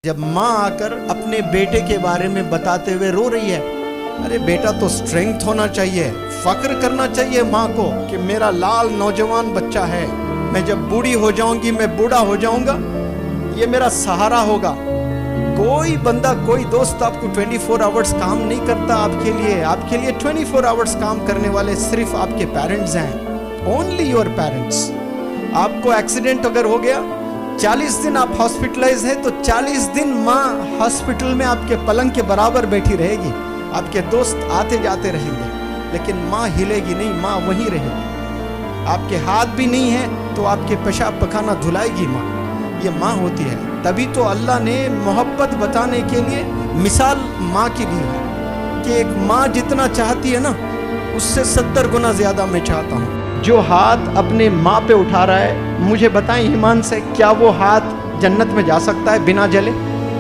जब माँ आकर अपने बेटे के बारे में बताते हुए रो रही है, अरे बेटा तो स्ट्रेंथ होना चाहिए, फक्र करना चाहिए माँ को कि मेरा लाल नौजवान बच्चा है, मैं जब बूढ़ी हो जाऊंगी, मैं बूढ़ा हो जाऊंगा, ये मेरा सहारा होगा। कोई बंदा, कोई दोस्त आपको 24 आवर्स काम नहीं करता आपके लिए 24 आवर्स काम करने वाले सिर्फ आपके पेरेंट्स हैं, ओनली योर पेरेंट्स। आपको एक्सीडेंट अगर हो गया, 40 दिन आप हॉस्पिटलाइज हैं, तो 40 दिन माँ हॉस्पिटल में आपके पलंग के बराबर बैठी रहेगी, आपके दोस्त आते जाते रहेंगे, लेकिन माँ हिलेगी नहीं, माँ वहीं रहेगी। आपके हाथ भी नहीं है तो आपके पेशाब पखाना धुलाएगी माँ, ये माँ होती है। तभी तो अल्लाह ने मोहब्बत बताने के लिए मिसाल माँ की दी है कि एक माँ जितना चाहती है ना, उससे 70 गुना ज्यादा मैं चाहता हूँ। जो हाथ अपने माँ पे उठा रहा है, मुझे बताएं ईमान से, क्या वो हाथ जन्नत में जा सकता है बिना जले?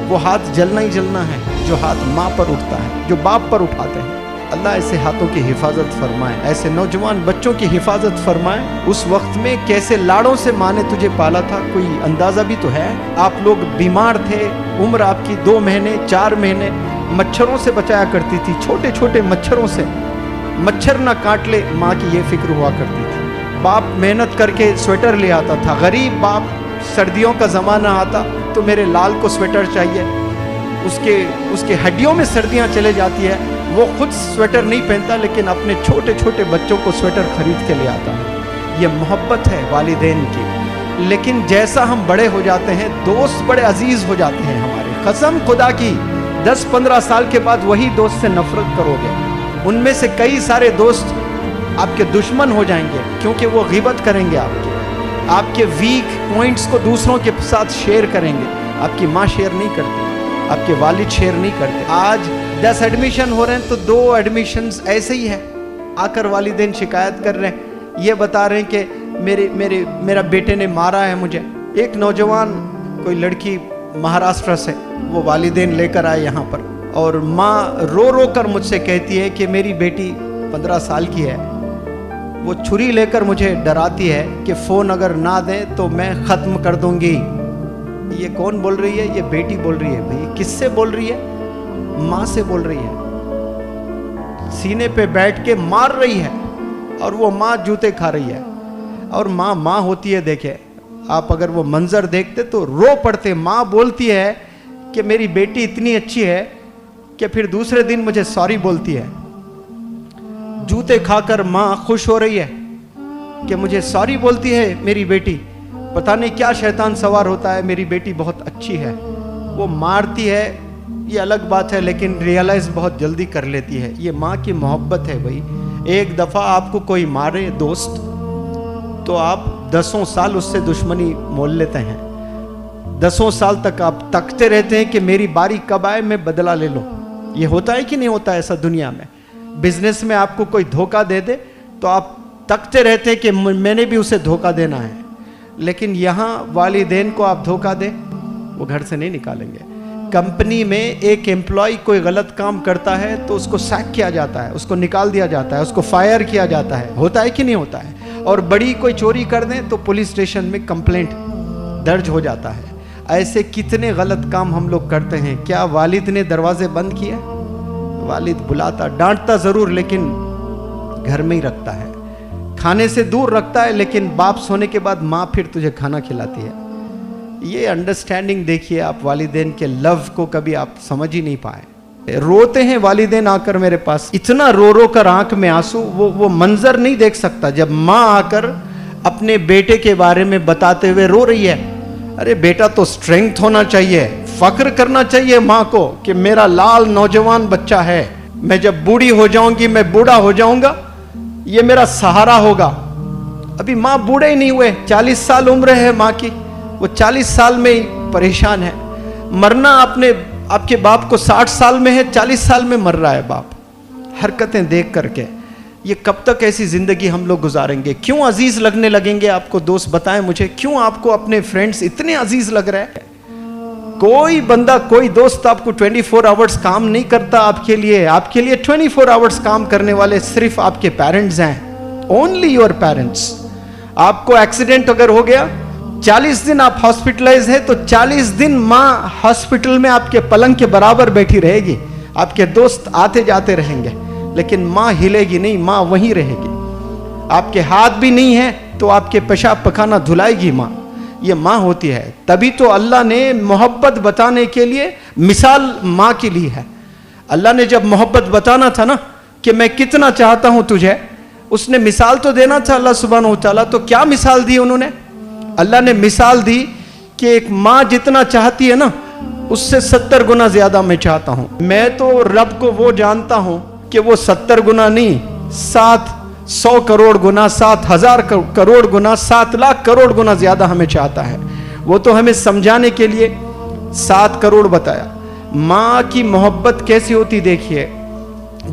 वो हाथ जलना ही जलना है जो हाथ माँ पर उठता है, जो बाप पर उठाते हैं। अल्लाह ऐसे हाथों की हिफाजत फरमाए, ऐसे नौजवान बच्चों की हिफाजत फरमाए। उस वक्त में कैसे लाड़ों से माँ ने तुझे पाला था, कोई अंदाजा भी तो है। आप लोग बीमार थे, उम्र आपकी 2 महीने 4 महीने, मच्छरों से बचाया करती थी, छोटे छोटे मच्छरों से, मच्छर ना काट ले, माँ की ये फिक्र हुआ करती थी। बाप मेहनत करके स्वेटर ले आता था, गरीब बाप, सर्दियों का ज़माना आता तो मेरे लाल को स्वेटर चाहिए, उसके हड्डियों में सर्दियाँ चले जाती है, वो खुद स्वेटर नहीं पहनता, लेकिन अपने छोटे छोटे बच्चों को स्वेटर खरीद के ले आता है। ये मोहब्बत है वालिदैन की। लेकिन जैसा हम बड़े हो जाते हैं, दोस्त बड़े अजीज हो जाते हैं हमारे। कसम खुदा की, 10-15 साल के बाद वही दोस्त से नफरत करोगे, उनमें से कई सारे दोस्त आपके दुश्मन हो जाएंगे, क्योंकि वो ग़ीबत करेंगे आपके वीक पॉइंट्स को दूसरों के साथ शेयर करेंगे। आपकी माँ शेयर नहीं करती, आपके वालिद शेयर नहीं करते। आज 10 एडमिशन हो रहे हैं तो 2 एडमिशन्स ऐसे ही है, आकर वालिदैन शिकायत कर रहे हैं, ये बता रहे हैं कि मेरा बेटे ने मारा है मुझे। एक नौजवान, कोई लड़की महाराष्ट्र से, वो वालिदैन लेकर आए यहाँ पर, और माँ रो रो कर मुझसे कहती है कि मेरी बेटी 15 साल की है, वो छुरी लेकर मुझे डराती है कि फ़ोन अगर ना दें तो मैं ख़त्म कर दूंगी। ये कौन बोल रही है? ये बेटी बोल रही है। भाई किससे बोल रही है? माँ से बोल रही है, सीने पे बैठ के मार रही है, और वो माँ जूते खा रही है। और माँ होती है। देखे आप, अगर वो मंजर देखते तो रो पड़ते। माँ बोलती है कि मेरी बेटी इतनी अच्छी है कि फिर दूसरे दिन मुझे सॉरी बोलती है। जूते खाकर माँ खुश हो रही है कि मुझे सॉरी बोलती है मेरी बेटी। पता नहीं क्या शैतान सवार होता है, मेरी बेटी बहुत अच्छी है। वो मारती है, ये अलग बात है, लेकिन रियलाइज बहुत जल्दी कर लेती है। ये माँ की मोहब्बत है भाई। एक दफ़ा आपको कोई मारे दोस्त, तो आप 10 साल उससे दुश्मनी मोल लेते हैं। 10 साल तक आप तकते रहते हैं कि मेरी बारी कब आए, मैं बदला ले लूँ। ये होता है कि नहीं होता ऐसा दुनिया में? बिजनेस में आपको कोई धोखा दे दे तो आप तकते रहते हैं कि मैंने भी उसे धोखा देना है। लेकिन यहाँ वालिदैन को आप धोखा दे, वो घर से नहीं निकालेंगे। कंपनी में एक एम्प्लॉय कोई गलत काम करता है तो उसको सैक किया जाता है, उसको निकाल दिया जाता है, उसको फायर किया जाता है। होता है कि नहीं होता है? और बड़ी कोई चोरी कर दें तो पुलिस स्टेशन में कंप्लेंट दर्ज हो जाता है। ऐसे कितने गलत काम हम लोग करते हैं। क्या वालिद ने दरवाजे बंद किए? वालिद बुलाता, डांटता जरूर, लेकिन घर में ही रखता है, खाने से दूर रखता है, लेकिन बाप सोने के बाद माँ फिर तुझे खाना खिलाती है। ये अंडरस्टैंडिंग देखिए आप, वालिदैन के लव को कभी आप समझ ही नहीं पाए। रोते हैं वालिदैन आकर मेरे पास, इतना रो रो कर आंख में आंसू, वो मंजर नहीं देख सकता। जब माँ आकर अपने बेटे के बारे में बताते हुए रो रही है, अरे बेटा तो स्ट्रेंथ होना चाहिए, फक्र करना चाहिए माँ को कि मेरा लाल नौजवान बच्चा है, मैं जब बूढ़ी हो जाऊंगी, मैं बूढ़ा हो जाऊंगा, ये मेरा सहारा होगा। अभी माँ बूढ़े ही नहीं हुए, 40 साल उम्र है माँ की, वो 40 साल में ही परेशान है। मरना आपके बाप को 60 साल में है, 40 साल में मर रहा है बाप। हरकतें देख करके ये कब तक ऐसी जिंदगी हम लोग गुजारेंगे? क्यों अजीज लगने लगेंगे आपको दोस्त? बताएं मुझे, क्यों आपको अपने फ्रेंड्स इतने अजीज लग रहे हैं? कोई बंदा, कोई दोस्त आपको 24 आवर्स काम नहीं करता आपके लिए 24 आवर्स काम करने वाले सिर्फ आपके पेरेंट्स हैं, ओनली योर पेरेंट्स। आपको एक्सीडेंट अगर हो गया, 40 दिन आप हॉस्पिटलाइज है तो 40 दिन माँ हॉस्पिटल में आपके पलंग के बराबर बैठी रहेगी, आपके दोस्त आते जाते रहेंगे, लेकिन माँ हिलेगी नहीं, माँ वहीं रहेगी। आपके हाथ भी नहीं है तो आपके पेशाब पखाना धुलाएगी माँ, ये माँ होती है। तभी तो अल्लाह ने मोहब्बत बताने के लिए मिसाल माँ की ली है। अल्लाह ने जब मोहब्बत बताना था ना कि मैं कितना चाहता हूं तुझे, उसने मिसाल तो देना था अल्लाह सुब्हानहू तआला। तो क्या मिसाल दी उन्होंने? अल्लाह ने मिसाल दी कि एक माँ जितना चाहती है ना, उससे 70 गुना ज्यादा मैं चाहता हूं। मैं तो रब को वो जानता हूं कि वो 70 गुना नहीं, 700 करोड़ गुना, 7,000 करोड़ गुना, 7 लाख करोड़ गुना ज्यादा हमें चाहता है। वो तो हमें समझाने के लिए 7 करोड़ बताया। माँ की मोहब्बत कैसी होती देखिए।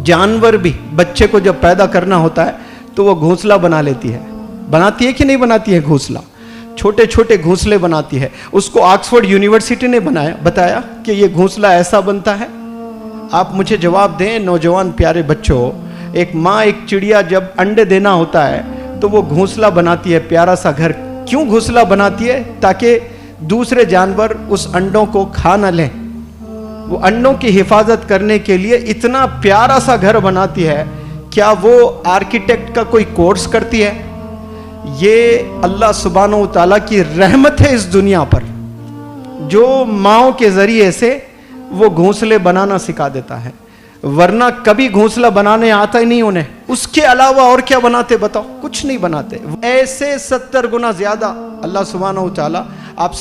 जानवर भी बच्चे को जब पैदा करना होता है तो वो घोंसला बना लेती है, बनाती है कि नहीं बनाती है घोंसला, छोटे छोटे घोंसले बनाती है। उसको ऑक्सफोर्ड यूनिवर्सिटी ने बताया कि ये घोंसला ऐसा बनता है। आप मुझे जवाब दें नौजवान प्यारे बच्चों, एक माँ एक चिड़िया जब अंडे देना होता है तो वो घोंसला बनाती है, प्यारा सा घर। क्यों घोंसला बनाती है? ताकि दूसरे जानवर उस अंडों को खा न लें। वो अंडों की हिफाजत करने के लिए इतना प्यारा सा घर बनाती है। क्या वो आर्किटेक्ट का कोई कोर्स करती है? ये अल्लाह सुब्हानहू तआला की रहमत है इस दुनिया पर, जो माओ के जरिए से वो घोंसले बनाना सिखा देता है, वरना कभी घोंसला बनाने आता ही नहीं उन्हें। उसके अलावा और क्या बनाते बताओ? कुछ नहीं बनाते। ऐसे 70 गुना ज्यादा अल्लाह सुब्हानहू तआला आप